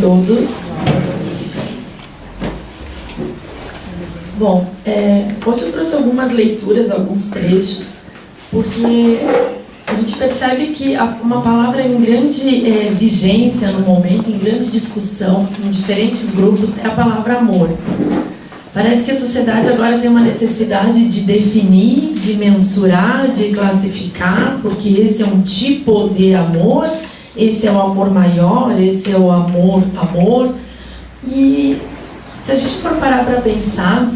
Todos. Bom, hoje eu trouxe algumas leituras, alguns trechos, porque a gente percebe que uma palavra em grande vigência no momento, em grande discussão, em diferentes grupos, é a palavra amor. Parece que a sociedade agora tem uma necessidade de definir, de mensurar, de classificar, porque esse é um tipo de amor, esse é o amor maior, esse é o amor. E se a gente for parar para pensar,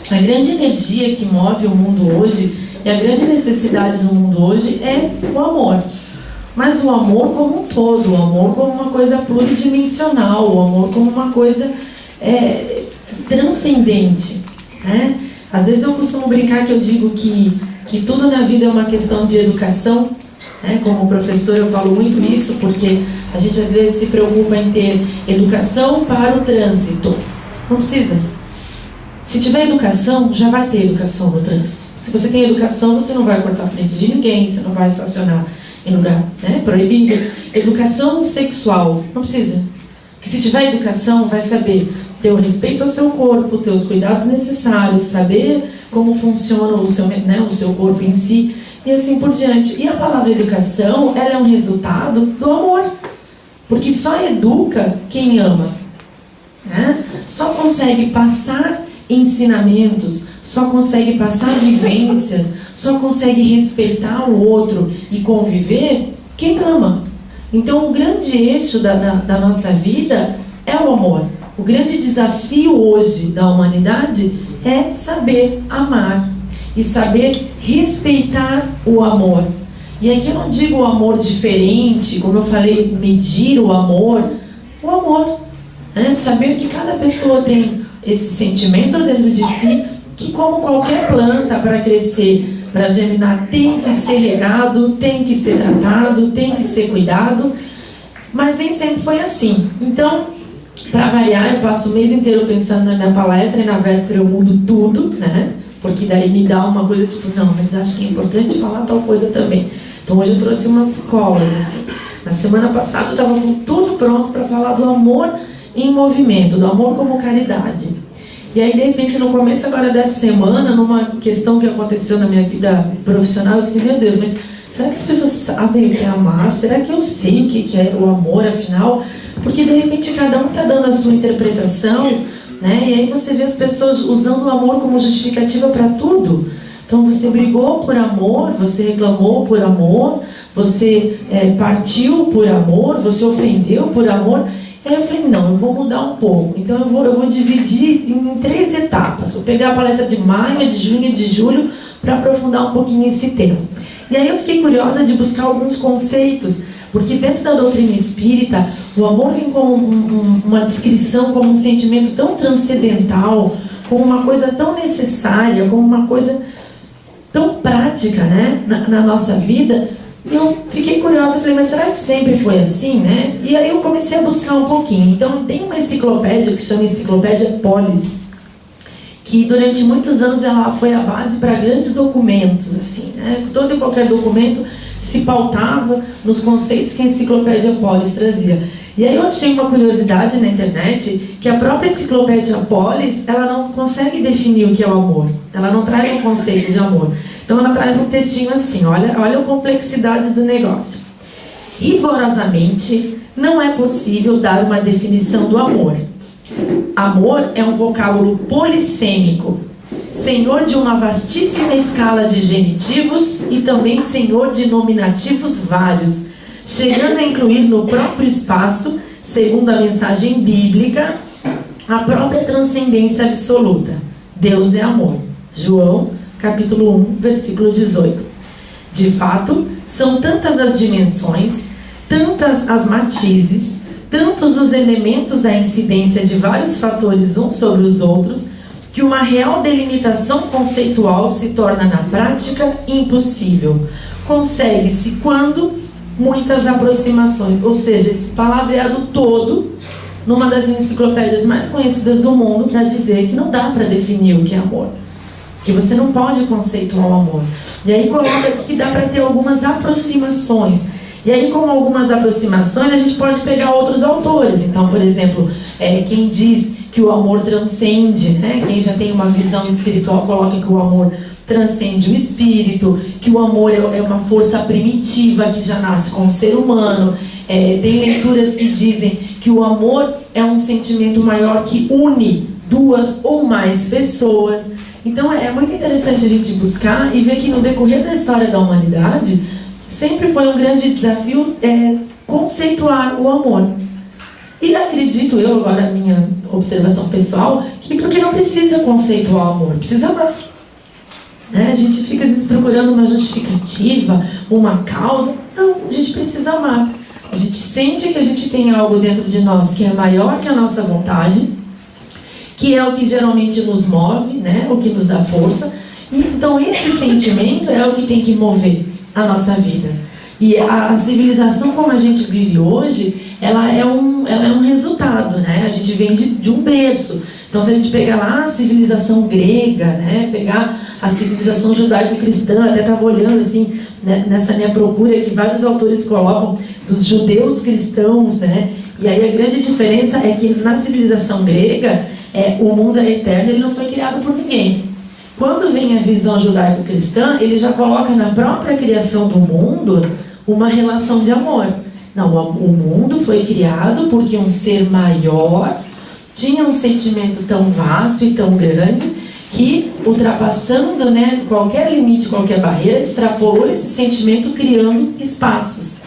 a grande energia que move o mundo hoje e a grande necessidade do mundo hoje é o amor. Mas o amor como um todo, o amor como uma coisa pluridimensional, o amor como uma coisa transcendente, né? Às vezes eu costumo brincar que eu digo que tudo na vida é uma questão de educação, né? Como professor eu falo muito isso, porque a gente às vezes se preocupa em ter educação para o trânsito. Não precisa. Se tiver educação, já vai ter educação no trânsito. Se você tem educação, você não vai cortar a frente de ninguém, você não vai estacionar em lugar proibido. Educação sexual, não precisa. Porque se tiver educação, vai saber ter o respeito ao seu corpo, ter os cuidados necessários, saber como funciona o seu corpo em si, e assim por diante. E a palavra educação, ela é um resultado do amor. Porque só educa quem ama, né? Só consegue passar ensinamentos, só consegue passar vivências, só consegue respeitar o outro e conviver quem ama. Então o grande eixo da nossa vida é o amor. O grande desafio hoje da humanidade é saber amar e saber respeitar o amor. E aqui eu não digo o amor diferente, como eu falei, medir o amor, né? Saber que cada pessoa tem esse sentimento dentro de si, que como qualquer planta para crescer, para germinar, tem que ser regado, tem que ser tratado, tem que ser cuidado, mas nem sempre foi assim. Então, para variar, eu passo o mês inteiro pensando na minha palestra e na véspera eu mudo tudo, né? Porque daí me dá uma coisa tipo, não, mas acho que é importante falar tal coisa também. Então hoje eu trouxe umas colas, assim. Na semana passada eu estava com tudo pronto para falar do amor em movimento, do amor como caridade. E aí, de repente, no começo agora dessa semana, numa questão que aconteceu na minha vida profissional, eu disse, meu Deus, mas será que as pessoas sabem o que é amar? Será que eu sei o que é o amor, afinal? Porque, de repente, cada um está dando a sua interpretação, né? E aí você vê as pessoas usando o amor como justificativa para tudo. Então, você brigou por amor, você reclamou por amor, você partiu por amor, você ofendeu por amor. Aí eu falei, não, eu vou mudar um pouco. Então eu vou dividir em 3 etapas. Vou pegar a palestra de maio, de junho e de julho para aprofundar um pouquinho esse tema. E aí eu fiquei curiosa de buscar alguns conceitos, porque dentro da doutrina espírita, o amor vem como uma descrição, como um sentimento tão transcendental, como uma coisa tão necessária, como uma coisa tão prática, né, na nossa vida. E eu fiquei curiosa, falei, mas será que sempre foi assim, né? E aí eu comecei a buscar um pouquinho. Então tem uma enciclopédia que chama Enciclopédia Polis, que durante muitos anos ela foi a base para grandes documentos, assim, né? Todo e qualquer documento se pautava nos conceitos que a Enciclopédia Polis trazia. E aí eu achei uma curiosidade na internet, que a própria Enciclopédia Polis, ela não consegue definir o que é o amor. Ela não traz um conceito de amor. Então ela traz um textinho assim, olha a complexidade do negócio. Rigorosamente, não é possível dar uma definição do amor. Amor é um vocábulo polissêmico, senhor de uma vastíssima escala de genitivos e também senhor de nominativos vários, chegando a incluir no próprio espaço, segundo a mensagem bíblica, a própria transcendência absoluta. Deus é amor. João, capítulo 1, versículo 18. De fato, são tantas as dimensões, tantas as matizes, tantos os elementos da incidência de vários fatores uns sobre os outros, que uma real delimitação conceitual se torna na prática impossível. Consegue-se quando muitas aproximações, ou seja, esse palavreado todo, numa das enciclopédias mais conhecidas do mundo, para dizer que não dá para definir o que é amor. Que você não pode conceituar o amor. E aí coloca aqui que dá para ter algumas aproximações. E aí, com algumas aproximações, a gente pode pegar outros autores. Então, por exemplo, quem diz que o amor transcende, né? Quem já tem uma visão espiritual coloca que o amor transcende o espírito, que o amor é uma força primitiva que já nasce com o ser humano. Tem leituras que dizem que o amor é um sentimento maior que une duas ou mais pessoas. Então é muito interessante a gente buscar e ver que no decorrer da história da humanidade sempre foi um grande desafio conceituar o amor. E acredito eu, agora a minha observação pessoal, que porque não precisa conceituar o amor, precisa amar. A gente fica às vezes procurando uma justificativa, uma causa. Não, a gente precisa amar. A gente sente que a gente tem algo dentro de nós que é maior que a nossa vontade, que é o que geralmente nos move, né? O que nos dá força. E, então esse sentimento é o que tem que mover a nossa vida. E a civilização como a gente vive hoje, ela é um resultado, né? A gente vem de um berço. Então, se a gente pegar lá a civilização grega, né? Pegar a civilização judaico-cristã, até estava olhando assim, né, nessa minha procura que vários autores colocam dos judeus cristãos, né? E aí a grande diferença é que na civilização grega, o mundo é eterno, ele não foi criado por ninguém. Quando vem a visão judaico-cristã, ele já coloca na própria criação do mundo uma relação de amor. Não, o mundo foi criado porque um ser maior tinha um sentimento tão vasto e tão grande que, ultrapassando, né, qualquer limite, qualquer barreira, extrapolou esse sentimento criando espaços.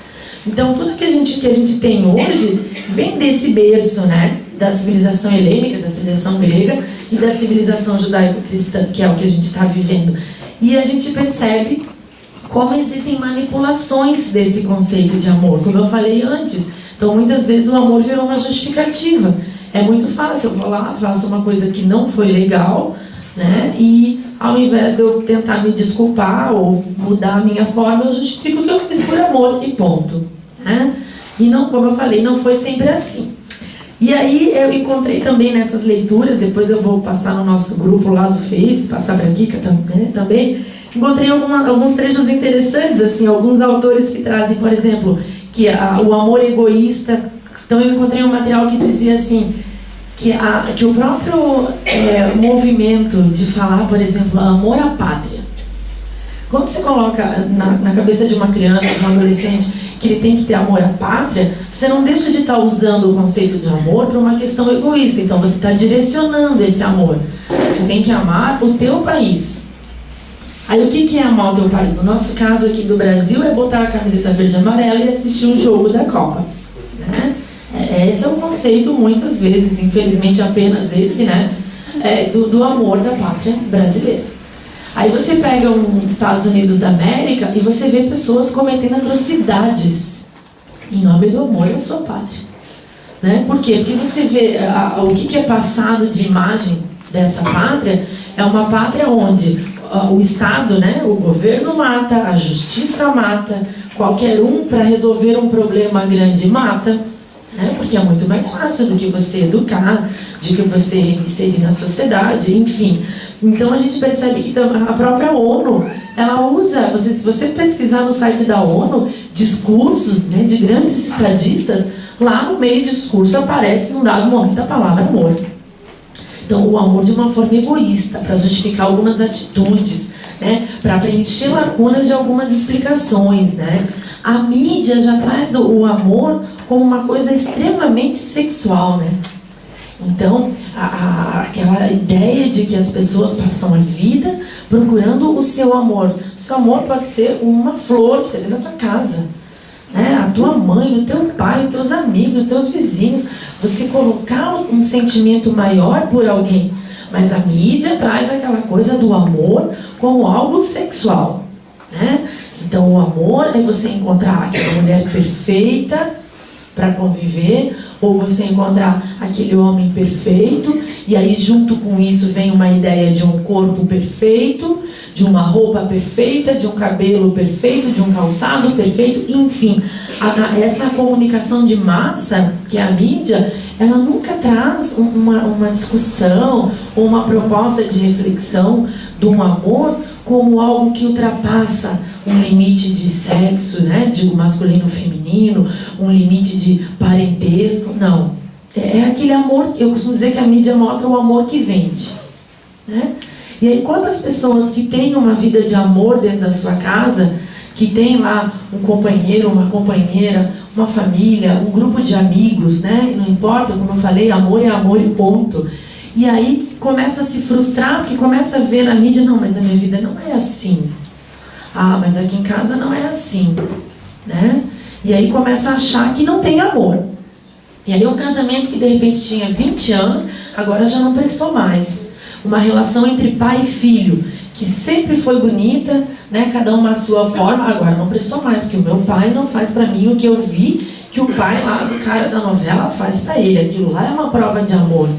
Então, tudo que a gente tem hoje vem desse berço, né, da civilização helênica, da civilização grega e da civilização judaico-cristã, que é o que a gente está vivendo. E a gente percebe como existem manipulações desse conceito de amor, como eu falei antes. Então, muitas vezes o amor virou uma justificativa. É muito fácil, eu vou lá, faço uma coisa que não foi legal, né? E ao invés de eu tentar me desculpar ou mudar a minha forma, eu justifico que eu fiz por amor e ponto, né? E não, como eu falei, não foi sempre assim. E aí eu encontrei também nessas leituras, depois eu vou passar no nosso grupo lá do Face, passar para a Kika também, encontrei alguns trechos interessantes, assim, alguns autores que trazem, por exemplo, que o amor egoísta. Então eu encontrei um material que dizia assim, que o próprio movimento de falar, por exemplo, amor à pátria. Quando você coloca na cabeça de uma criança, de um adolescente, que ele tem que ter amor à pátria, você não deixa de estar usando o conceito de amor para uma questão egoísta. Então você está direcionando esse amor. Você tem que amar o teu país. Aí o que é amar o teu país? No nosso caso aqui do Brasil é botar a camiseta verde e amarela e assistir um jogo da Copa, né? Esse é o conceito, muitas vezes, infelizmente apenas esse, né? Do amor da pátria brasileira. Aí você pega os Estados Unidos da América e você vê pessoas cometendo atrocidades em nome do amor à sua pátria, né? Por quê? Porque você vê o que é passado de imagem dessa pátria é uma pátria onde o Estado, né, o governo mata, a justiça mata, qualquer um para resolver um problema grande mata, né, porque é muito mais fácil do que você educar, de que você inserir na sociedade, enfim. Então a gente percebe que a própria ONU, ela usa, se você pesquisar no site da ONU, discursos, né, de grandes estadistas, lá no meio do discurso aparece, num dado momento, a palavra amor. Então, o amor de uma forma egoísta, para justificar algumas atitudes, né? Para preencher lacunas de algumas explicações, né? A mídia já traz o amor como uma coisa extremamente sexual, né? Então, aquela ideia de que as pessoas passam a vida procurando o seu amor. O seu amor pode ser uma flor que está dentro da tua casa, né? A tua mãe, o teu pai, os teus amigos, os teus vizinhos. Você colocar um sentimento maior por alguém. Mas a mídia traz aquela coisa do amor como algo sexual, né? Então o amor é você encontrar aquela mulher perfeita para conviver, ou você encontrar aquele homem perfeito, e aí junto com isso vem uma ideia de um corpo perfeito, de uma roupa perfeita, de um cabelo perfeito, de um calçado perfeito, enfim. Essa comunicação de massa, que é a mídia, ela nunca traz uma discussão ou uma proposta de reflexão de um amor como algo que ultrapassa um limite de sexo, né? Digo masculino ou feminino, um limite de parentesco. Não. É aquele amor, eu costumo dizer que a mídia mostra o amor que vende, né? E aí quantas pessoas que têm uma vida de amor dentro da sua casa, que tem lá um companheiro, uma companheira, uma família, um grupo de amigos, né? Não importa, como eu falei, amor é amor e ponto. E aí começa a se frustrar, porque começa a ver na mídia, não, mas a minha vida não é assim. Ah, mas aqui em casa não é assim, né? E aí começa a achar que não tem amor. E aí um casamento que de repente tinha 20 anos, agora já não prestou mais. Uma relação entre pai e filho, que sempre foi bonita, né? Cada uma à sua forma, agora não prestou mais, porque o meu pai não faz para mim o que eu vi que o pai lá do cara da novela faz para ele. Aquilo lá é uma prova de amor.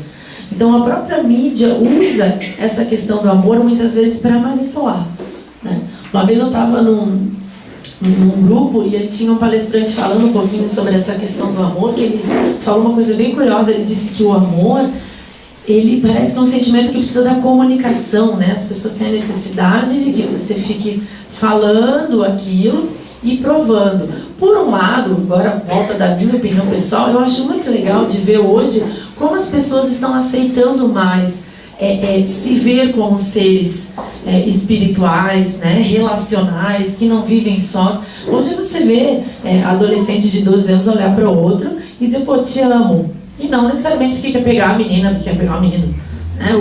Então a própria mídia usa essa questão do amor muitas vezes para manipular, né? Uma vez eu estava num grupo e tinha um palestrante falando um pouquinho sobre essa questão do amor, que ele falou uma coisa bem curiosa. Ele disse que o amor, ele parece que é um sentimento que precisa da comunicação, né? As pessoas têm a necessidade de que você fique falando aquilo e provando. Por um lado, agora volta da minha opinião pessoal, eu acho muito legal de ver hoje como as pessoas estão aceitando mais se ver como seres espirituais, né, relacionais, que não vivem sós. Hoje você vê adolescente de 12 anos olhar para o outro e dizer, pô, te amo. E não necessariamente porque quer pegar a menina, porque quer pegar o menino.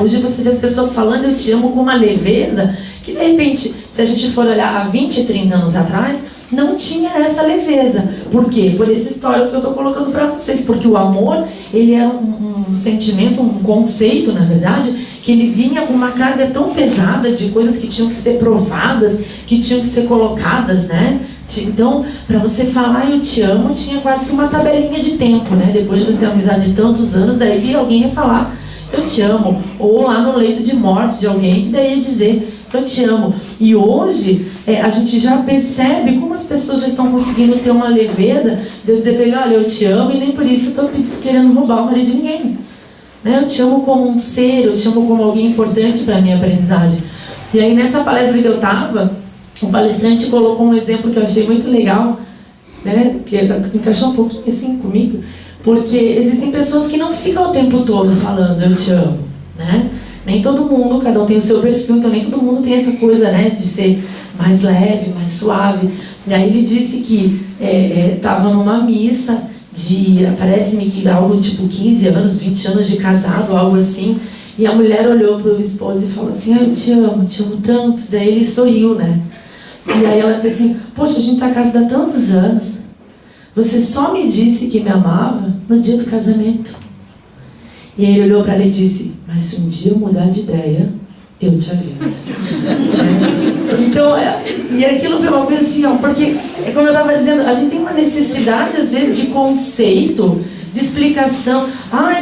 Hoje você vê as pessoas falando eu te amo com uma leveza que, de repente, se a gente for olhar há 20, 30 anos atrás, não tinha essa leveza. Por quê? Por essa história que eu estou colocando para vocês. Porque o amor, ele é um sentimento, um conceito, na verdade, que ele vinha com uma carga tão pesada de coisas que tinham que ser provadas, que tinham que ser colocadas, né? Então, para você falar eu te amo, tinha quase que uma tabelinha de tempo, né? Depois de ter amizade de tantos anos, daí alguém ia falar eu te amo. Ou lá no leito de morte de alguém, que daí ia dizer eu te amo. E hoje, a gente já percebe como as pessoas já estão conseguindo ter uma leveza de eu dizer para ele, olha, eu te amo e nem por isso eu estou querendo roubar o marido de ninguém. Eu te amo como um ser, eu te amo como alguém importante para a minha aprendizagem. E aí nessa palestra que eu estava, o palestrante colocou um exemplo que eu achei muito legal, né? Que encaixou um pouquinho assim comigo, porque existem pessoas que não ficam o tempo todo falando eu te amo, né? Nem todo mundo, cada um tem o seu perfil, então nem todo mundo tem essa coisa, né, de ser mais leve, mais suave. E aí ele disse que estava numa missa parece-me que algo tipo 15 anos, 20 anos de casado, algo assim, e a mulher olhou para o esposo e falou assim, eu te amo tanto. Daí ele sorriu, né? E aí ela disse assim, poxa, a gente está casada há tantos anos, você só me disse que me amava no dia do casamento. E aí ele olhou para ela e disse, mas se um dia eu mudar de ideia, eu te aviso. Então, e aquilo foi uma coisa assim, porque, como eu estava dizendo, a gente tem uma necessidade, às vezes, de conceito, de explicação.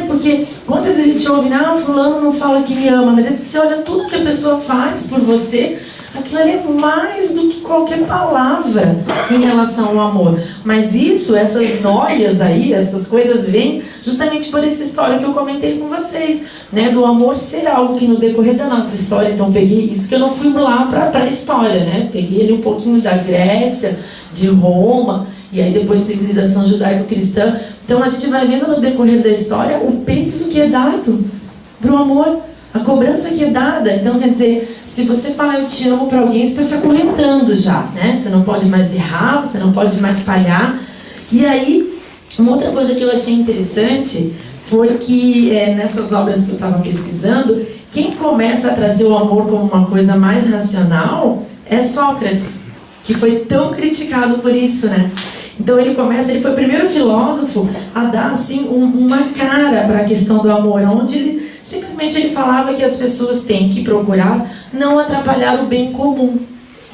Porque quantas vezes a gente ouve, fulano não fala que me ama, mas depois você olha tudo que a pessoa faz por você, aquilo ali é mais do que qualquer palavra em relação ao amor. Mas essas noias aí, essas coisas vêm justamente por essa história que eu comentei com vocês, né? Do amor ser algo que no decorrer da nossa história, então peguei isso que eu não fui lá para a história, né? Peguei ali um pouquinho da Grécia, de Roma, e aí depois civilização judaico-cristã. Então a gente vai vendo no decorrer da história o peso que é dado para o amor, a cobrança que é dada. Então quer dizer, se você falar eu te amo para alguém, você está se acorrentando já, né? Você não pode mais errar, você não pode mais falhar. E aí, uma outra coisa que eu achei interessante foi que nessas obras que eu estava pesquisando, quem começa a trazer o amor como uma coisa mais racional é Sócrates, que foi tão criticado por isso, né? Então ele foi o primeiro filósofo a dar assim uma cara para a questão do amor, onde ele simplesmente falava que as pessoas têm que procurar não atrapalhar o bem comum.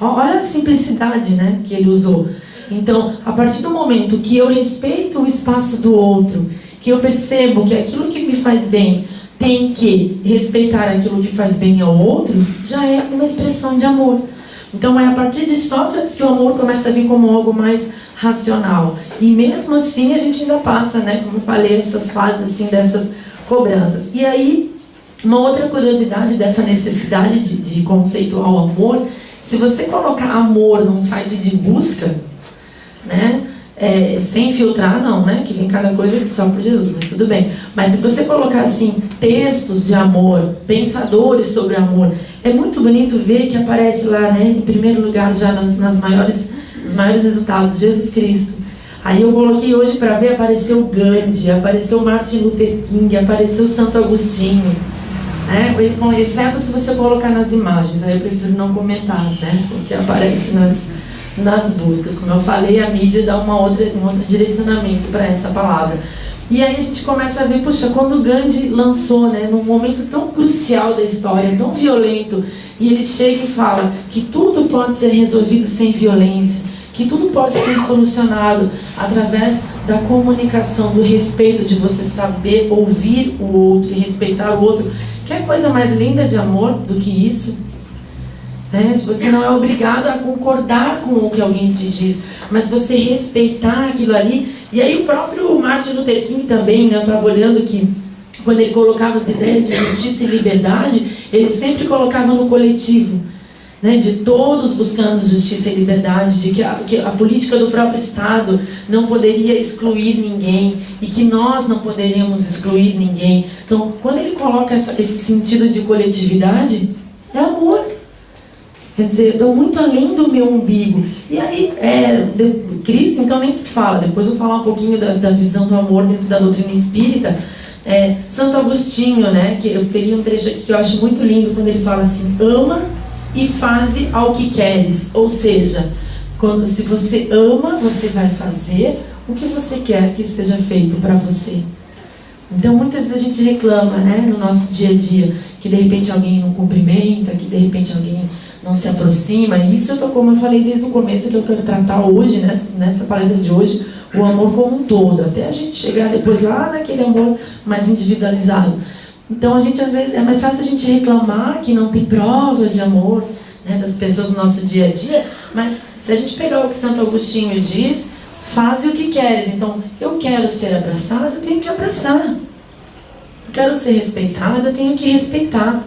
Olha a simplicidade, né, que ele usou. Então, a partir do momento que eu respeito o espaço do outro, que eu percebo que aquilo que me faz bem tem que respeitar aquilo que faz bem ao outro, já é uma expressão de amor. Então é a partir de Sócrates que o amor começa a vir como algo mais racional. E mesmo assim a gente ainda passa, né, como eu falei, essas fases assim, dessas cobranças. E aí, uma outra curiosidade dessa necessidade de conceituar o amor Se você colocar amor num site de busca, né, sem filtrar não, né, que vem cada coisa só por Jesus, mas tudo bem. Mas se você colocar assim, textos de amor, pensadores sobre amor, é muito bonito ver que aparece lá, né, em primeiro lugar já nos maiores resultados, Jesus Cristo. Aí eu coloquei hoje para ver, apareceu Gandhi, apareceu Martin Luther King, apareceu Santo Agostinho, né? Exceto se você colocar nas imagens, aí eu prefiro não comentar, né? Porque aparece nas buscas. Como eu falei, a mídia dá um outro direcionamento para essa palavra. E aí a gente começa a ver, puxa, quando Gandhi lançou, né, num momento tão crucial da história, tão violento, e ele chega e fala que tudo pode ser resolvido sem violência, que tudo pode ser solucionado através da comunicação, do respeito, de você saber ouvir o outro e respeitar o outro. Que coisa mais linda de amor do que isso? Você não é obrigado a concordar com o que alguém te diz, mas você respeitar aquilo ali. E aí o próprio Martin Luther King também, né, eu estava olhando que quando ele colocava as ideias de justiça e liberdade, ele sempre colocava no coletivo. Né, de todos buscando justiça e liberdade, de que a política do próprio Estado não poderia excluir ninguém e que nós não poderíamos excluir ninguém. Então, quando ele coloca esse sentido de coletividade, é amor. Quer dizer, eu estou muito além do meu umbigo. E aí, Cristo, então nem se fala. Depois eu vou falar um pouquinho da visão do amor dentro da doutrina espírita. Santo Agostinho, né, que eu teria um trecho aqui que eu acho muito lindo, quando ele fala assim, ama e faze ao que queres. Ou seja, se você ama, você vai fazer o que você quer que seja feito para você. Então muitas vezes a gente reclama, né, no nosso dia a dia, que de repente alguém não cumprimenta, que de repente alguém não se aproxima. E isso como eu falei desde o começo, que eu quero tratar hoje, nessa palestra de hoje, o amor como um todo, até a gente chegar depois lá naquele amor mais individualizado. Então, às vezes, é mais fácil a gente reclamar que não tem provas de amor, né, das pessoas no nosso dia a dia, mas se a gente pegar o que Santo Agostinho diz, faze o que queres. Então, eu quero ser abraçado, eu tenho que abraçar. Eu quero ser respeitada, eu tenho que respeitar.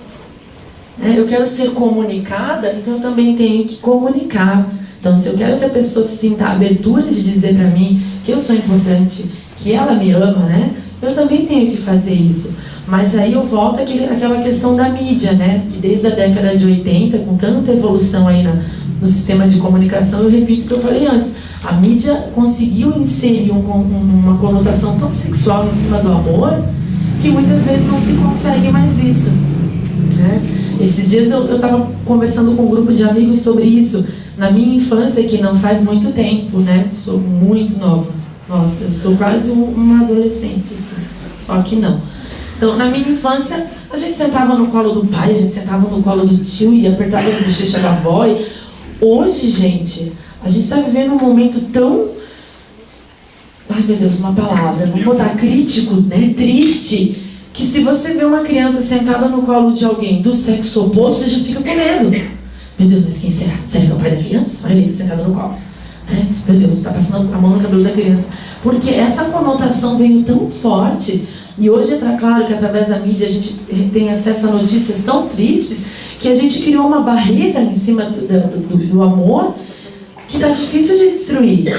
Eu quero ser comunicada, então eu também tenho que comunicar. Então, se eu quero que a pessoa sinta a abertura de dizer para mim que eu sou importante, que ela me ama, né, eu também tenho que fazer isso. Mas aí eu volto àquela questão da mídia, né? Que desde a década de 80, com tanta evolução aí no sistema de comunicação, eu repito o que eu falei antes, a mídia conseguiu inserir uma conotação tão sexual em cima do amor, que muitas vezes não se consegue mais isso. Né? Esses dias eu estava conversando com um grupo de amigos sobre isso, na minha infância, que não faz muito tempo, né? Sou muito nova. Nossa, eu sou quase uma adolescente, assim. Só que não. Então, na minha infância, a gente sentava no colo do pai, a gente sentava no colo do tio e apertava a bochecha da avó. Hoje, gente, a gente está vivendo um momento tão... Ai, meu Deus, uma palavra. Vamos botar crítico, né? Triste. Que se você vê uma criança sentada no colo de alguém do sexo oposto, você já fica com medo. Meu Deus, mas quem será? Será que é o pai da criança? Olha ele, está sentado no colo. Meu Deus, está passando a mão no cabelo da criança. Porque essa conotação veio tão forte... E hoje é claro que através da mídia a gente tem acesso a notícias tão tristes que a gente criou uma barreira em cima do amor que está difícil de destruir.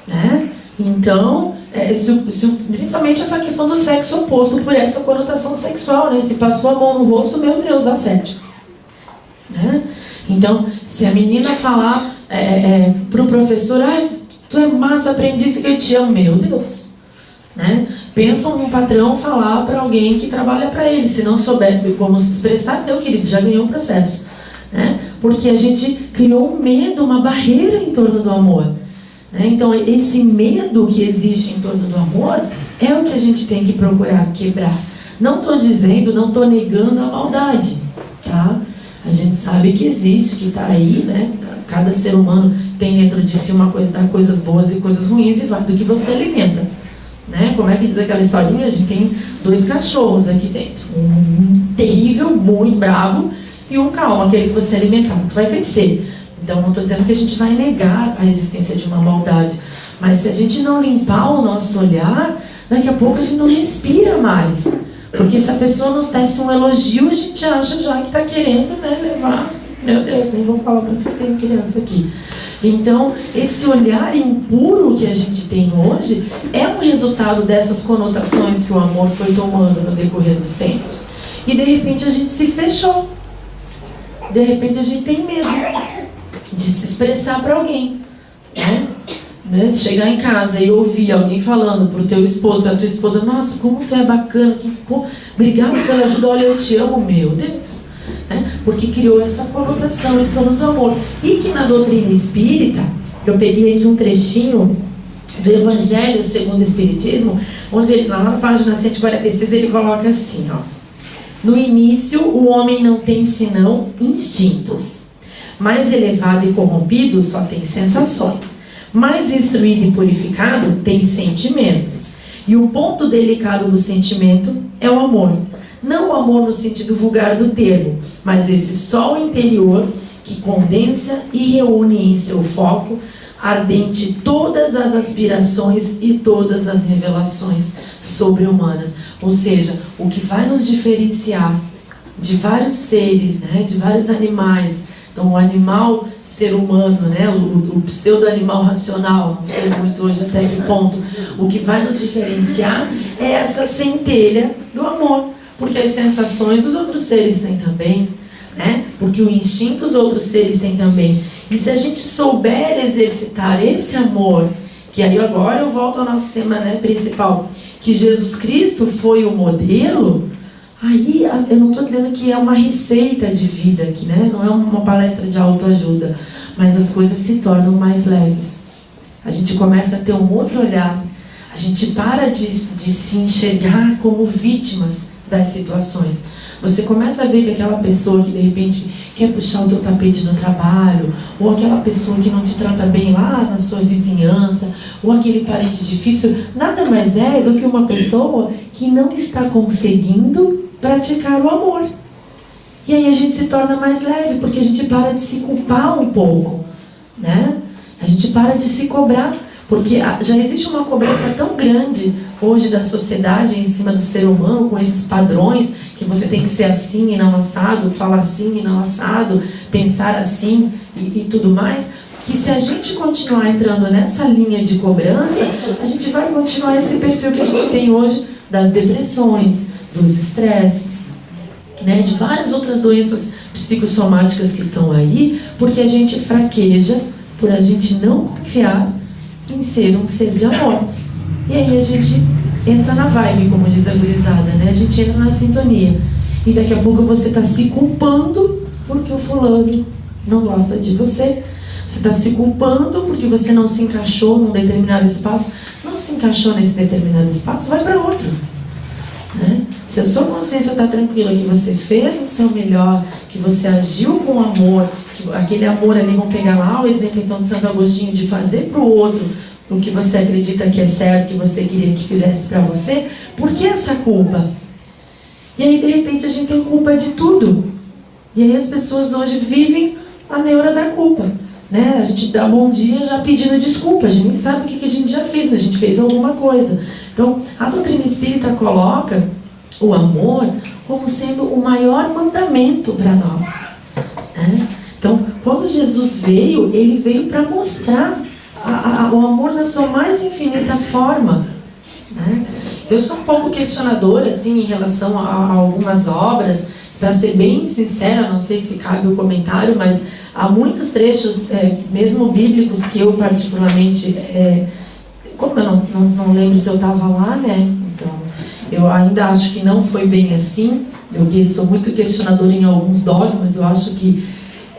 Né? Então, principalmente essa questão do sexo oposto por essa conotação sexual. Né? Se passou a mão no rosto, meu Deus, assédio. Né? Então, se a menina falar para o professor, tu é massa, aprendi isso que eu te amo, meu Deus. Né? Pensam num patrão falar para alguém que trabalha para ele, se não souber como se expressar, meu querido, já ganhou um processo, né? Porque a gente criou um medo, uma barreira em torno do amor, né? Então esse medo que existe em torno do amor é o que a gente tem que procurar quebrar. Não estou dizendo, não estou negando a maldade, tá? A gente sabe que existe, que está aí, né? Cada ser humano tem dentro de si coisas boas e coisas ruins, e vai do que você alimenta. Né? Como é que diz aquela historinha? A gente tem 2 cachorros aqui dentro. Um terrível, muito bravo, e um calmo, aquele que você alimentar, que vai crescer. Então, não estou dizendo que a gente vai negar a existência de uma maldade. Mas se a gente não limpar o nosso olhar, daqui a pouco a gente não respira mais. Porque se a pessoa nos tece um elogio, a gente acha já que está querendo, né, levar Meu Deus, nem vou falar muito que tem criança aqui. Então, esse olhar impuro que a gente tem hoje é um resultado dessas conotações que o amor foi tomando no decorrer dos tempos. E de repente a gente se fechou. De repente a gente tem medo de se expressar para alguém, né? Chegar em casa e ouvir alguém falando pro teu esposo, pra tua esposa: nossa, como tu é bacana, obrigado pela ajuda, olha, eu te amo, meu Deus. Porque criou essa conotação em torno do amor. E que na doutrina espírita, eu peguei aqui um trechinho do Evangelho segundo o Espiritismo, onde ele, lá na página 146, ele coloca assim, ó: no início o homem não tem senão instintos. Mais elevado e corrompido só tem sensações. Mais instruído e purificado tem sentimentos. E o ponto delicado do sentimento é o amor. Não o amor no sentido vulgar do termo, mas esse sol interior que condensa e reúne em seu foco ardente todas as aspirações e todas as revelações sobre-humanas. Ou seja, o que vai nos diferenciar de vários seres, né, de vários animais. Então, o animal ser humano, né, o pseudo-animal racional, não sei muito hoje até que ponto, o que vai nos diferenciar é essa centelha do amor. Porque as sensações os outros seres têm também, né? Porque o instinto os outros seres têm também. E se a gente souber exercitar esse amor, que aí agora eu volto ao nosso tema, né, principal, que Jesus Cristo foi o modelo, aí eu não estou dizendo que é uma receita de vida aqui, né? Não é uma palestra de autoajuda, mas as coisas se tornam mais leves. A gente começa a ter um outro olhar, a gente para de se enxergar como vítimas das situações. Você começa a ver que aquela pessoa que de repente quer puxar o teu tapete no trabalho, ou aquela pessoa que não te trata bem lá na sua vizinhança, ou aquele parente difícil, nada mais é do que uma pessoa que não está conseguindo praticar o amor. E aí a gente se torna mais leve, porque a gente para de se culpar um pouco, né? A gente para de se cobrar, porque já existe uma cobrança tão grande hoje da sociedade em cima do ser humano, com esses padrões, que você tem que ser assim e não assado, falar assim e não assado, pensar assim e tudo mais, que se a gente continuar entrando nessa linha de cobrança, a gente vai continuar esse perfil que a gente tem hoje das depressões, dos estresses, né, de várias outras doenças psicossomáticas que estão aí, porque a gente fraqueja por a gente não confiar em ser um ser de amor. E aí a gente entra na vibe, como diz a gurizada, né? A gente entra na sintonia. E daqui a pouco você está se culpando porque o fulano não gosta de você. Você está se culpando porque você não se encaixou num determinado espaço. Não se encaixou nesse determinado espaço, vai para outro, né? Se a sua consciência está tranquila que você fez o seu melhor, que você agiu com amor, que aquele amor ali, vamos pegar lá o exemplo então de Santo Agostinho, de fazer para o outro o que você acredita que é certo, que você queria que fizesse para você, por que essa culpa? E aí de repente a gente tem culpa de tudo. E aí as pessoas hoje vivem a neura da culpa, né? A gente dá bom dia já pedindo desculpa, a gente nem sabe o que a gente já fez, mas a gente fez alguma coisa. Então a doutrina espírita coloca o amor como sendo o maior mandamento para nós, né? Então quando Jesus veio, ele veio para mostrar o amor na sua mais infinita forma, né? Eu sou um pouco questionadora assim, em relação a algumas obras, para ser bem sincera, não sei se cabe o comentário, mas há muitos trechos, mesmo bíblicos, que eu particularmente, como eu não lembro se eu estava lá, né? Então, eu ainda acho que não foi bem assim. Eu sou muito questionadora em alguns dogmas.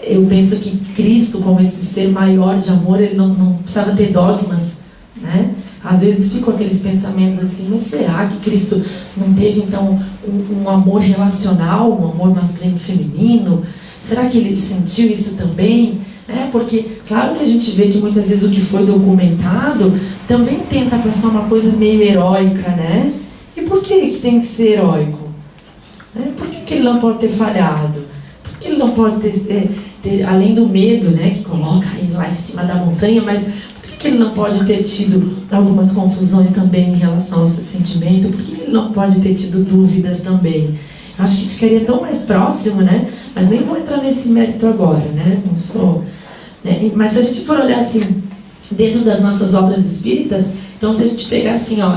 Eu penso que Cristo, como esse ser maior de amor, ele não precisava ter dogmas, né? Às vezes ficam aqueles pensamentos assim, mas será que Cristo não teve então um amor relacional, um amor masculino e feminino? Será que ele sentiu isso também? Porque claro que a gente vê que muitas vezes o que foi documentado também tenta passar uma coisa meio heróica, né? E por que tem que ser heróico? Por que ele não pode ter falhado? Por que ele não pode ter além do medo, né, que coloca ele lá em cima da montanha, mas por que ele não pode ter tido algumas confusões também em relação ao seu sentimento? Por que ele não pode ter tido dúvidas também? Acho que ficaria tão mais próximo, né? Mas nem vou entrar nesse mérito agora, né? Não sou... Né? Mas se a gente for olhar assim, dentro das nossas obras espíritas, então se a gente pegar assim, ó,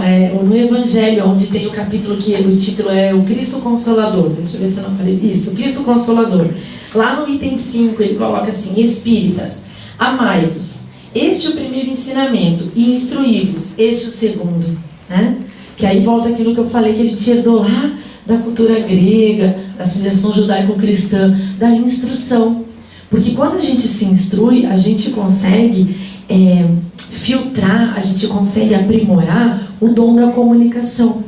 no Evangelho, onde tem o capítulo que o título é o Cristo Consolador, deixa eu ver se eu não falei isso, o Cristo Consolador. Lá no item 5 ele coloca assim: Espíritas, amai-vos, este é o primeiro ensinamento, e instruí-vos, este é o segundo, né? Que aí volta aquilo que eu falei, que a gente herdou lá da cultura grega, da civilização judaico-cristã, da instrução. Porque quando a gente se instrui, a gente consegue filtrar, a gente consegue aprimorar o dom da comunicação.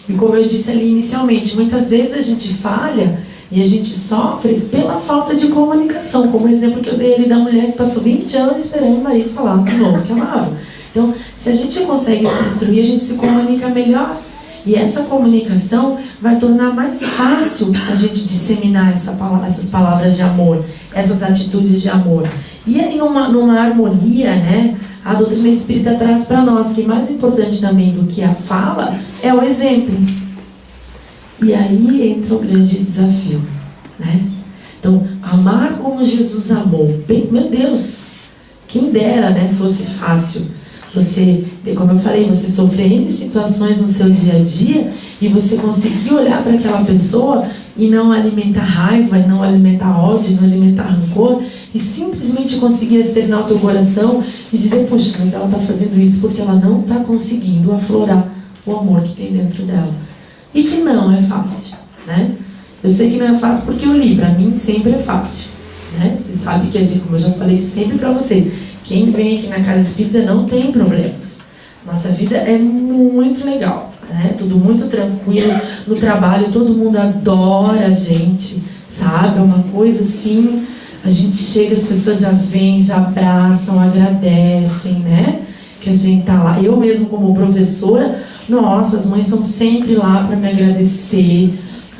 E como eu disse ali inicialmente, muitas vezes a gente falha e a gente sofre pela falta de comunicação, como o exemplo que eu dei ali da mulher que passou 20 anos esperando o marido falar de novo que amava. Então, se a gente consegue se instruir, a gente se comunica melhor. E essa comunicação vai tornar mais fácil a gente disseminar essas palavras de amor, essas atitudes de amor. E aí, numa harmonia, né, a doutrina espírita traz para nós que mais importante também do que a fala é o exemplo. E aí entra o grande desafio, né? Então, amar como Jesus amou. Bem, meu Deus, quem dera, né, fosse fácil. Você, como eu falei, você sofrer em situações no seu dia a dia e você conseguir olhar para aquela pessoa e não alimentar raiva, não alimentar ódio, não alimentar rancor, e simplesmente conseguir externar o teu coração e dizer: puxa, mas ela está fazendo isso porque ela não está conseguindo aflorar o amor que tem dentro dela. E que não é fácil, né? Eu sei que não é fácil porque eu li, para mim sempre é fácil, né? Você sabe que a gente, como eu já falei sempre para vocês, quem vem aqui na Casa Espírita não tem problemas. Nossa vida é muito legal, né? Tudo muito tranquilo. No trabalho todo mundo adora a gente, sabe? É uma coisa assim, a gente chega, as pessoas já vêm, já abraçam, agradecem, né? Que a gente tá lá. Eu mesmo como professora, nossa, as mães estão sempre lá para me agradecer,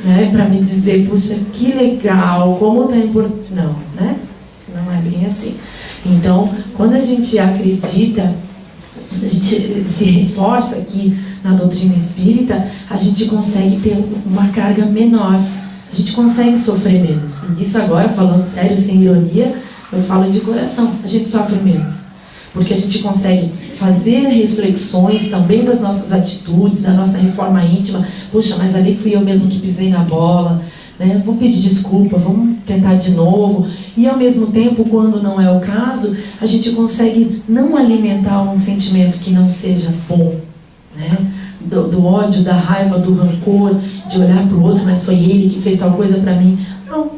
né? Para me dizer: puxa, que legal, como tá importante. Não, né? Não é bem assim. Então, quando a gente acredita, a gente se reforça aqui na doutrina espírita, a gente consegue ter uma carga menor, a gente consegue sofrer menos. E isso agora, falando sério, sem ironia, eu falo de coração, a gente sofre menos. Porque a gente consegue fazer reflexões também das nossas atitudes, da nossa reforma íntima. Puxa, mas ali fui eu mesmo que pisei na bola, né? Vou pedir desculpa, vamos tentar de novo. E ao mesmo tempo, quando não é o caso, a gente consegue não alimentar um sentimento que não seja bom, né? Do ódio, da raiva, do rancor, de olhar para o outro: mas foi ele que fez tal coisa para mim. Não,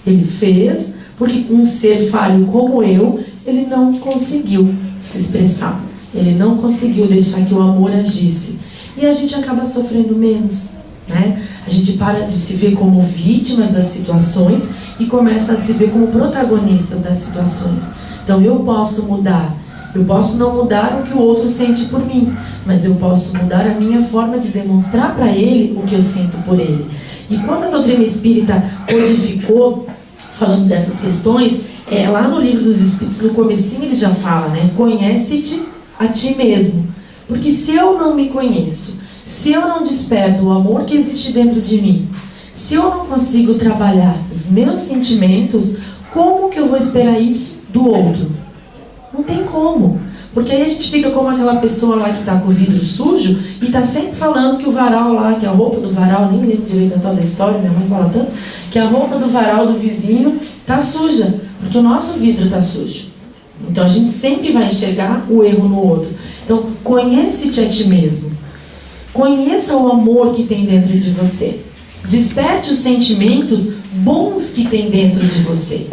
ele fez porque um ser falho como eu, ele não conseguiu se expressar, ele não conseguiu deixar que o amor agisse, e a gente acaba sofrendo menos, né? A gente para de se ver como vítimas das situações e começa a se ver como protagonistas das situações. Então eu posso mudar, eu posso não mudar o que o outro sente por mim, mas eu posso mudar a minha forma de demonstrar para ele o que eu sinto por ele. E quando a doutrina espírita codificou, falando dessas questões, lá no Livro dos Espíritos, no comecinho ele já fala, né? Conhece-te a ti mesmo. Porque se eu não me conheço, se eu não desperto o amor que existe dentro de mim, se eu não consigo trabalhar os meus sentimentos, como que eu vou esperar isso do outro? Não tem como. Porque aí a gente fica como aquela pessoa lá que está com o vidro sujo e está sempre falando que o varal lá, que a roupa do varal, nem me lembro direito da tal da história, minha mãe fala tanto, que a roupa do varal do vizinho está suja, porque o nosso vidro está sujo. Então a gente sempre vai enxergar o erro no outro. Então conhece-te a ti mesmo. Conheça o amor que tem dentro de você. Desperte os sentimentos bons que tem dentro de você.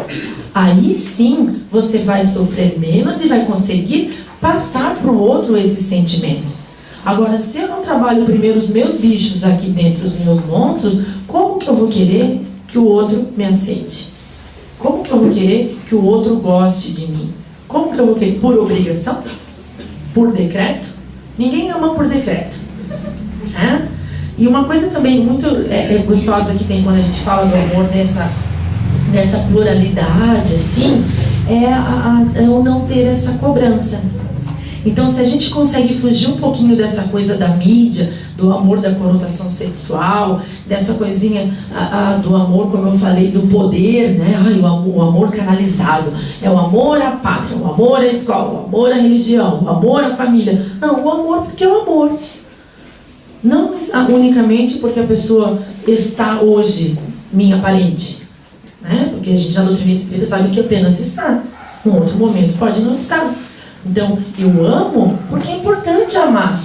Aí sim você vai sofrer menos e vai conseguir passar para o outro esse sentimento. Agora, se eu não trabalho primeiro os meus bichos aqui dentro, os meus monstros, como que eu vou querer que o outro me aceite? Como que eu vou querer que o outro goste de mim? Como que eu vou querer? Por obrigação? Por decreto? Ninguém ama por decreto. É? E uma coisa também muito gostosa que tem quando a gente fala do amor nessa pluralidade, assim, é o não ter essa cobrança. Então, se a gente consegue fugir um pouquinho dessa coisa da mídia, do amor da conotação sexual, dessa coisinha do amor, como eu falei, do poder, né? O amor canalizado. É o amor à pátria, o amor à escola, o amor à religião, o amor à família. Não, o amor porque é o amor. Não unicamente porque a pessoa está hoje minha parente, né? Porque a gente na doutrina espírita sabe que apenas está. Num outro momento pode não estar. Então, eu amo porque é importante amar.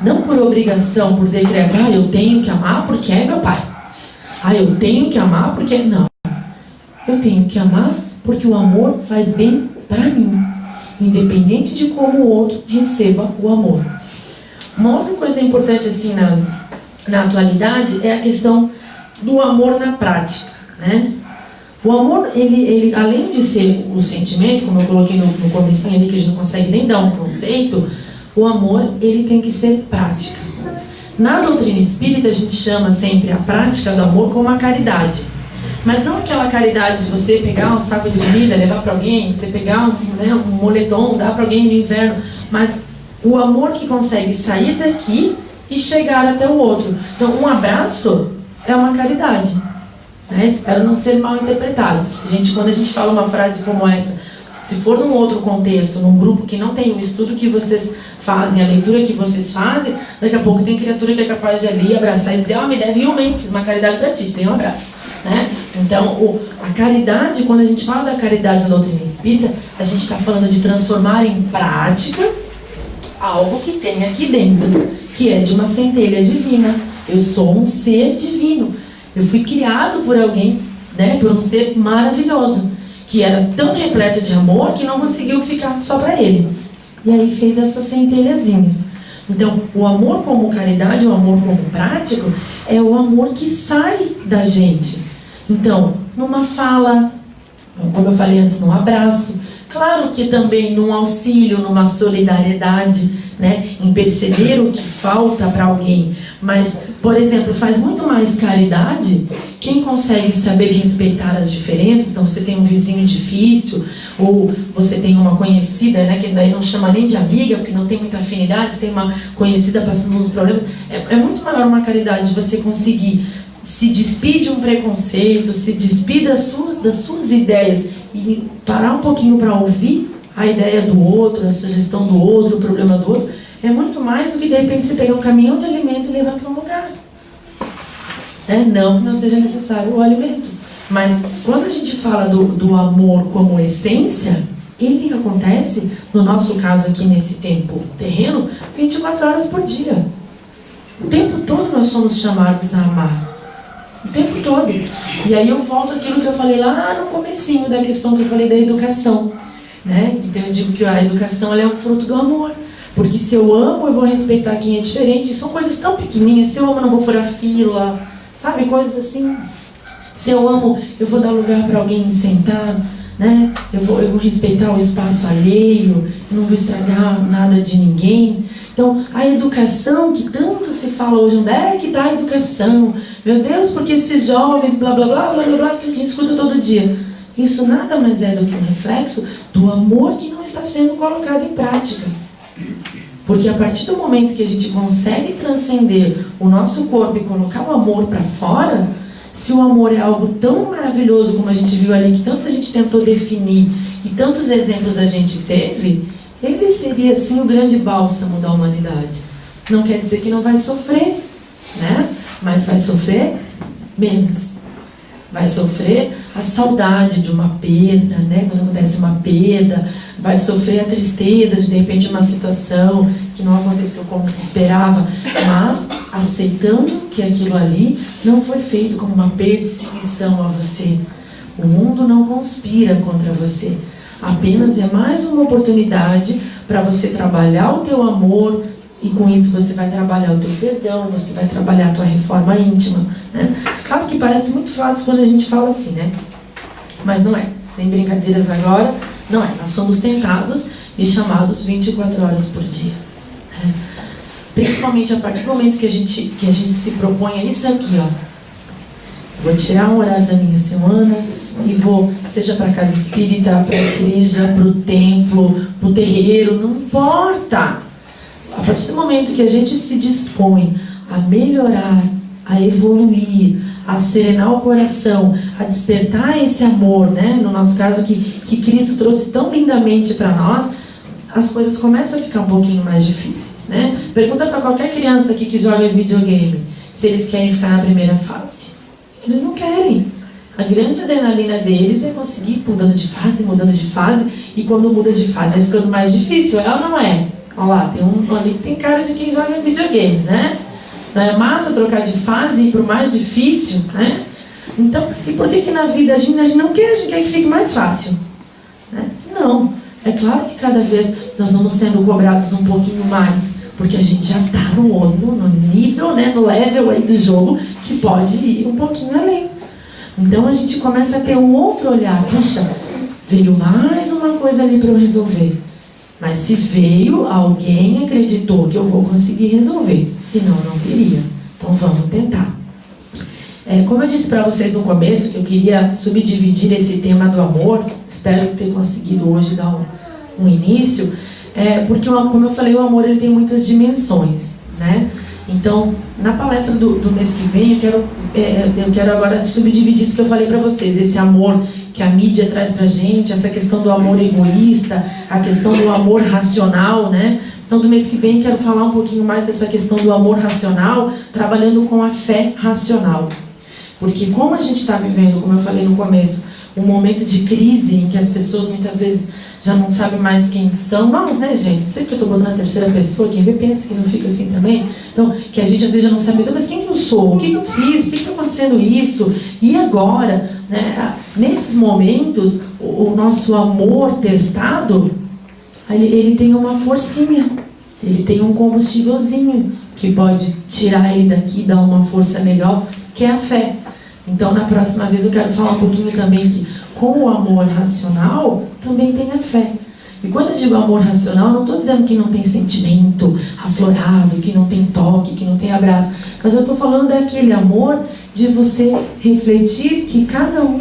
Não por obrigação, por decreto. Eu tenho que amar porque é meu pai. Eu tenho que amar porque... Não. Eu tenho que amar porque o amor faz bem para mim. Independente de como o outro receba o amor. Uma outra coisa importante assim na atualidade é a questão do amor na prática, né? O amor, ele além de ser o sentimento, como eu coloquei no comecinho ali, que a gente não consegue nem dar um conceito, o amor, ele tem que ser prática. Na doutrina espírita, a gente chama sempre a prática do amor como a caridade. Mas não aquela caridade de você pegar um saco de comida, levar para alguém, você pegar um moletom, dar para alguém no inverno, mas o amor que consegue sair daqui e chegar até o outro. Então, um abraço é uma caridade. Espero não ser mal interpretado. Quando a gente fala uma frase como essa, se for num outro contexto, num grupo que não tem o estudo que vocês fazem, a leitura que vocês fazem, daqui a pouco tem criatura que é capaz de ali abraçar e dizer, me deve um bem, fiz uma caridade para ti, tem um abraço. Né? Então, a caridade, quando a gente fala da caridade na doutrina espírita, a gente está falando de transformar em prática algo que tem aqui dentro, que é de uma centelha divina. Eu sou um ser divino. Eu fui criado por alguém, né, por um ser maravilhoso, que era tão repleto de amor que não conseguiu ficar só para ele. E aí fez essas centelhazinhas. Então, o amor como caridade, o amor como prático, é o amor que sai da gente. Então, numa fala, como eu falei antes, num abraço, claro que também num auxílio, numa solidariedade, né, em perceber o que falta para alguém. Mas, por exemplo, faz muito mais caridade quem consegue saber respeitar as diferenças. Então, você tem um vizinho difícil, ou você tem uma conhecida, né, que daí não chama nem de amiga, porque não tem muita afinidade, você tem uma conhecida passando uns problemas. É muito maior uma caridade você conseguir se despir de um preconceito, se despir das suas ideias e parar um pouquinho para ouvir a ideia do outro, a sugestão do outro, o problema do outro. É muito mais do que de repente você pegar um caminhão de alimento e levar para um lugar. Não que não seja necessário o alimento. Mas quando a gente fala do amor como essência, ele acontece, no nosso caso aqui nesse tempo terreno, 24 horas por dia. O tempo todo nós somos chamados a amar. O tempo todo. E aí eu volto àquilo que eu falei lá no comecinho da questão que eu falei da educação. Né? Então eu digo que a educação ela é um fruto do amor. Porque se eu amo, eu vou respeitar quem é diferente. São coisas tão pequenininhas. Se eu amo, eu não vou furar fila. Sabe? Coisas assim. Se eu amo, eu vou dar lugar para alguém sentar. Né? Eu vou respeitar o espaço alheio. Eu não vou estragar nada de ninguém. Então, a educação, que tanto se fala hoje, onde é que está a educação? Meu Deus, porque esses jovens, blá, blá, blá, blá, blá, blá, que a gente escuta todo dia. Isso nada mais é do que um reflexo do amor que não está sendo colocado em prática. Porque a partir do momento que a gente consegue transcender o nosso corpo e colocar o amor para fora, se o amor é algo tão maravilhoso como a gente viu ali, que tanta gente tentou definir e tantos exemplos a gente teve, ele seria sim o grande bálsamo da humanidade. Não quer dizer que não vai sofrer, né? Mas vai sofrer menos. Vai sofrer a saudade de uma perda, né? Quando acontece uma perda, vai sofrer a tristeza de repente uma situação que não aconteceu como se esperava, mas aceitando que aquilo ali não foi feito como uma perseguição a você. O mundo não conspira contra você. Apenas é mais uma oportunidade para você trabalhar o teu amor, e com isso você vai trabalhar o teu perdão, você vai trabalhar a tua reforma íntima, né? Claro que parece muito fácil quando a gente fala assim, né? Mas não é. Sem brincadeiras agora, não é. Nós somos tentados e chamados 24 horas por dia. Né? Principalmente a partir do momento que a gente se propõe a isso aqui, ó. Vou tirar um horário da minha semana e vou, seja para a casa espírita, para a igreja, para o templo, para o terreiro, não importa. A partir do momento que a gente se dispõe a melhorar, a evoluir, a serenar o coração, a despertar esse amor, né? No nosso caso que Cristo trouxe tão lindamente para nós, as coisas começam a ficar um pouquinho mais difíceis, né? Pergunta para qualquer criança aqui que joga videogame se eles querem ficar na primeira fase. Eles não querem. A grande adrenalina deles é conseguir ir mudando de fase, e quando muda de fase vai ficando mais difícil, é ou não é? Olha lá, tem um ali que tem cara de quem joga videogame, né? Não é massa trocar de fase e ir para o mais difícil, né? Então, e por que na vida a gente não quer, a gente quer que fique mais fácil? Né? Não. É claro que cada vez nós vamos sendo cobrados um pouquinho mais, porque a gente já está no nível, né, no level aí do jogo, que pode ir um pouquinho além. Então a gente começa a ter um outro olhar. Puxa, veio mais uma coisa ali para eu resolver. Mas se veio, alguém acreditou que eu vou conseguir resolver. Senão, não teria. Então vamos tentar. Como eu disse para vocês no começo, que eu queria subdividir esse tema do amor, espero ter conseguido hoje dar um início, porque, como eu falei, o amor ele tem muitas dimensões, né? Então, na palestra do mês que vem, eu quero agora subdividir isso que eu falei para vocês, esse amor que a mídia traz pra gente, essa questão do amor egoísta, a questão do amor racional, né? Então, do mês que vem, quero falar um pouquinho mais dessa questão do amor racional, trabalhando com a fé racional. Porque como a gente está vivendo, como eu falei no começo, um momento de crise em que as pessoas muitas vezes já não sabem mais quem são. Nós, né, gente? Não sei porque eu estou botando na terceira pessoa, quem vê pensa que não fica assim também. Então, que a gente às vezes já não sabe, mas quem que eu sou? O que eu fiz? Por que está acontecendo isso? E agora, né, nesses momentos, o nosso amor testado, ele tem uma forcinha, ele tem um combustívelzinho que pode tirar ele daqui e dar uma força legal, que é a fé. Então, na próxima vez eu quero falar um pouquinho também que com o amor racional também tem a fé. E quando eu digo amor racional, não estou dizendo que não tem sentimento aflorado, que não tem toque, que não tem abraço, mas eu estou falando daquele amor de você refletir que cada um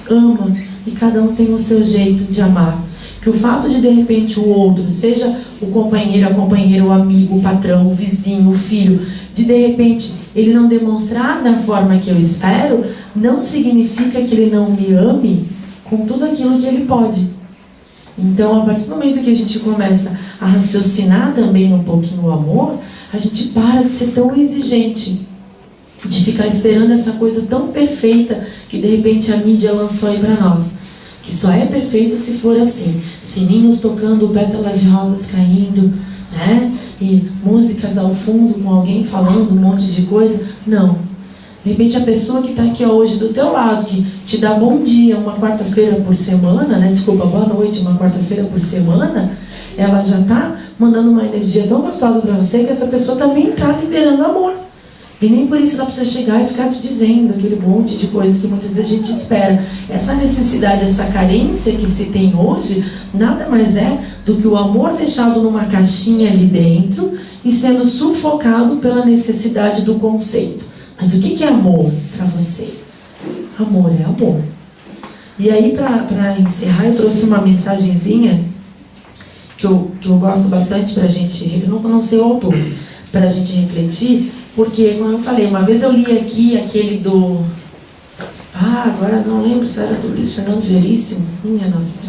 ama e cada um tem o seu jeito de amar. Que o fato de repente o outro, seja o companheiro, a companheira, o amigo, o patrão, o vizinho, o filho, de repente ele não demonstrar da forma que eu espero, não significa que ele não me ame com tudo aquilo que ele pode. Então, a partir do momento que a gente começa a raciocinar também um pouquinho o amor, a gente para de ser tão exigente, de ficar esperando essa coisa tão perfeita que de repente a mídia lançou aí para nós. Que só é perfeito se for assim, sininhos tocando, pétalas de rosas caindo, né? E músicas ao fundo com alguém falando um monte de coisa. Não. De repente a pessoa que está aqui hoje do teu lado, que te dá bom dia uma quarta-feira por semana, né? Desculpa, boa noite uma quarta-feira por semana, ela já está mandando uma energia tão gostosa para você que essa pessoa também está liberando amor. E nem por isso ela precisa chegar e ficar te dizendo aquele monte de coisas que muitas vezes a gente espera. Essa necessidade, essa carência que se tem hoje, nada mais é do que o amor deixado numa caixinha ali dentro e sendo sufocado pela necessidade do conceito. Mas o que é amor para você? Amor é amor. E aí, para encerrar, eu trouxe uma mensagenzinha que eu gosto bastante para a gente, eu não sei o autor, para a gente refletir. Porque, como eu falei, uma vez eu li aqui aquele do... agora não lembro se era do Luiz Fernando Veríssimo, minha nossa,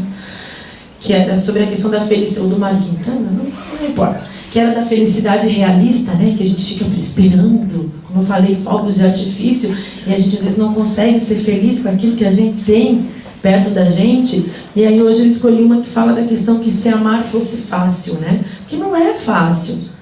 que era sobre a questão da felicidade, ou do Mário Quintana, não importa, que era da felicidade realista, né, que a gente fica esperando, como eu falei, fogos de artifício, e a gente às vezes não consegue ser feliz com aquilo que a gente tem perto da gente. E aí hoje eu escolhi uma que fala da questão que se amar fosse fácil, né, porque não é fácil.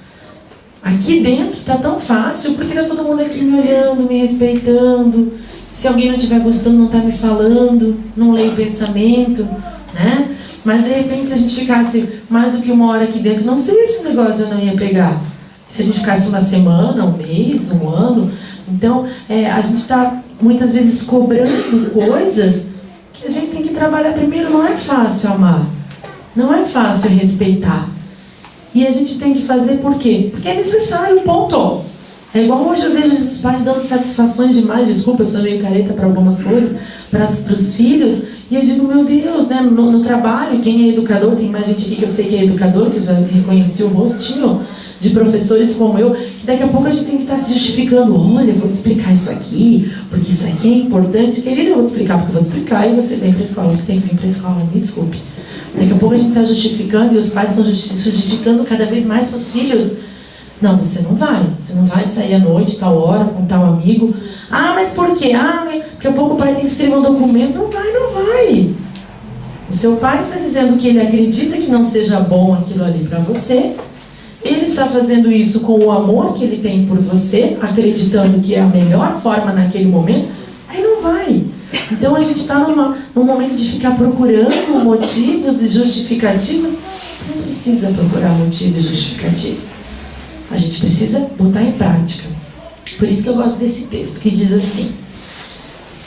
Aqui dentro está tão fácil, porque está todo mundo aqui me olhando, me respeitando. Se alguém não estiver gostando, não está me falando, não leio pensamento, né? Mas de repente, se a gente ficasse mais do que uma hora aqui dentro, não sei se esse negócio já não ia pegar. Se a gente ficasse uma semana, um mês, um ano. Então, a gente está muitas vezes cobrando coisas que a gente tem que trabalhar primeiro. Não é fácil amar, não é fácil respeitar. E a gente tem que fazer por quê? Porque é necessário, ponto. É igual hoje eu vejo os pais dando satisfações demais. Desculpa, eu sou meio careta para algumas coisas, para os filhos. E eu digo, meu Deus, né? No trabalho, quem é educador, tem mais gente aqui que eu sei que é educador, que eu já reconheci o rostinho de professores como eu, que daqui a pouco a gente tem que estar se justificando. Olha, eu vou te explicar isso aqui, porque isso aqui é importante. Querido, eu vou te explicar porque eu vou te explicar, e você vem para a escola, porque tem que vir para a escola, me desculpe. Daqui a pouco a gente está justificando, e os pais estão justificando cada vez mais para os filhos. Não, você não vai sair à noite, tal hora, com tal amigo. Ah, mas por quê? Ah, daqui a pouco o pai tem que escrever um documento. Não vai. O seu pai está dizendo que ele acredita que não seja bom aquilo ali para você. Ele está fazendo isso com o amor que ele tem por você, acreditando que é a melhor forma naquele momento. Aí não vai. Então a gente está num momento de ficar procurando motivos e justificativas. Não precisa procurar motivo e justificativa. A gente precisa botar em prática. Por isso que eu gosto desse texto, que diz assim: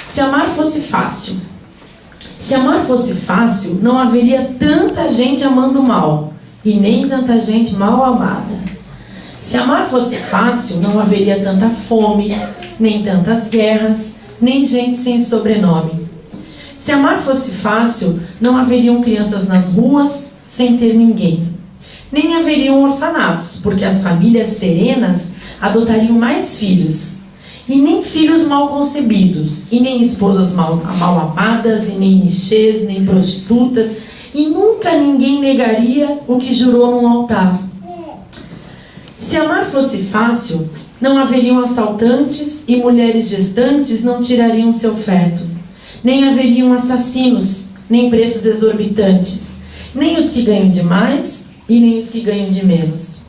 se amar fosse fácil, não haveria tanta gente amando mal, e nem tanta gente mal amada. Se amar fosse fácil, não haveria tanta fome, nem tantas guerras, nem gente sem sobrenome. Se amar fosse fácil, não haveriam crianças nas ruas sem ter ninguém. Nem haveriam orfanatos, porque as famílias serenas adotariam mais filhos. E nem filhos mal concebidos, e nem esposas mal amadas, e nem nichês, nem prostitutas, e nunca ninguém negaria o que jurou num altar. Se amar fosse fácil, não haveriam assaltantes, e mulheres gestantes não tirariam seu feto. Nem haveriam assassinos, nem preços exorbitantes, nem os que ganham demais, e nem os que ganham de menos.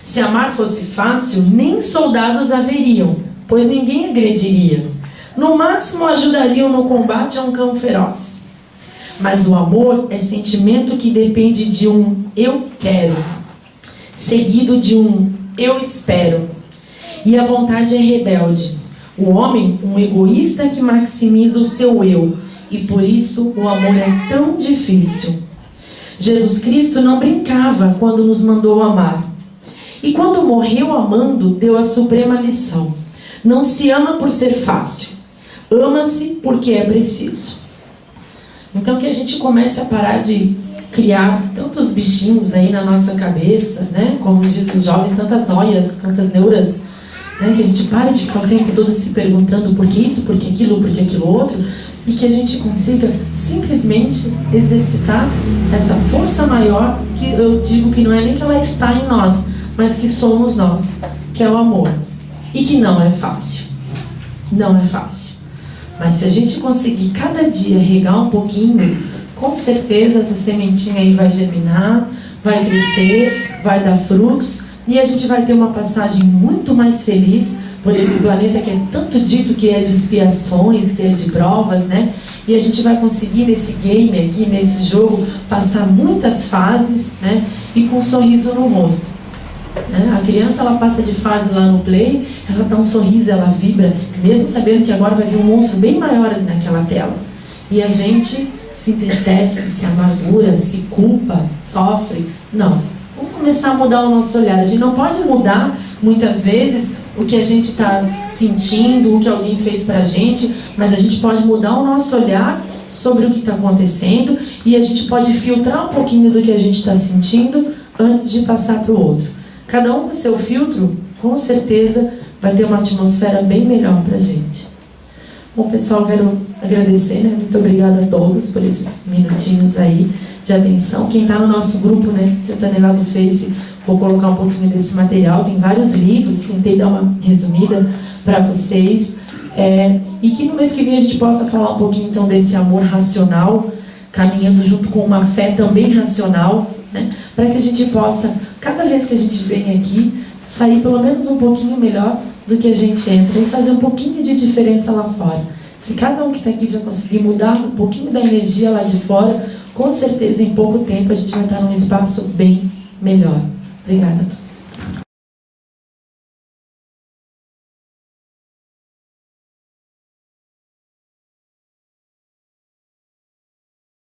Se amar fosse fácil, nem soldados haveriam, pois ninguém agrediria. No máximo ajudariam no combate a um cão feroz. Mas o amor é sentimento que depende de um eu quero, seguido de um eu espero. E a vontade é rebelde. O homem, um egoísta que maximiza o seu eu, e por isso o amor é tão difícil. Jesus Cristo não brincava quando nos mandou amar. E quando morreu amando, deu a suprema lição. Não se ama por ser fácil. Ama-se porque é preciso. Então que a gente comece a parar de criar tantos bichinhos aí na nossa cabeça, né? Como diz os jovens, tantas noias, tantas neuras, né? Que a gente pare de ficar o tempo todo se perguntando por que isso, por que aquilo outro, e que a gente consiga simplesmente exercitar essa força maior, que eu digo que não é nem que ela está em nós, mas que somos nós, que é o amor. E que não é fácil. Não é fácil. Mas se a gente conseguir cada dia regar um pouquinho, com certeza essa sementinha aí vai germinar, vai crescer, vai dar frutos, e a gente vai ter uma passagem muito mais feliz por esse planeta que é tanto dito que é de expiações, que é de provas, né? E a gente vai conseguir nesse game aqui, nesse jogo, passar muitas fases, né? E com um sorriso no rosto. Né? A criança, ela passa de fase lá no play, ela dá um sorriso, ela vibra, mesmo sabendo que agora vai vir um monstro bem maior ali naquela tela. E a gente se entristece, se amargura, se culpa, sofre. Não. Vamos começar a mudar o nosso olhar. A gente não pode mudar, muitas vezes, o que a gente está sentindo, o que alguém fez pra gente, mas a gente pode mudar o nosso olhar sobre o que está acontecendo, e a gente pode filtrar um pouquinho do que a gente está sentindo antes de passar para o outro. Cada um com o seu filtro, com certeza, vai ter uma atmosfera bem melhor pra gente. Bom, pessoal, quero agradecer, né? Muito obrigada a todos por esses minutinhos aí de atenção. Quem está no nosso grupo, né, já está lá no Face, vou colocar um pouquinho desse material. Tem vários livros, tentei dar uma resumida para vocês. E que no mês que vem a gente possa falar um pouquinho então desse amor racional, caminhando junto com uma fé também racional, né, para que a gente possa, cada vez que a gente vem aqui, sair pelo menos um pouquinho melhor do que a gente entra e fazer um pouquinho de diferença lá fora. Se cada um que está aqui já conseguir mudar um pouquinho da energia lá de fora, com certeza em pouco tempo a gente vai estar num espaço bem melhor. Obrigada a todos.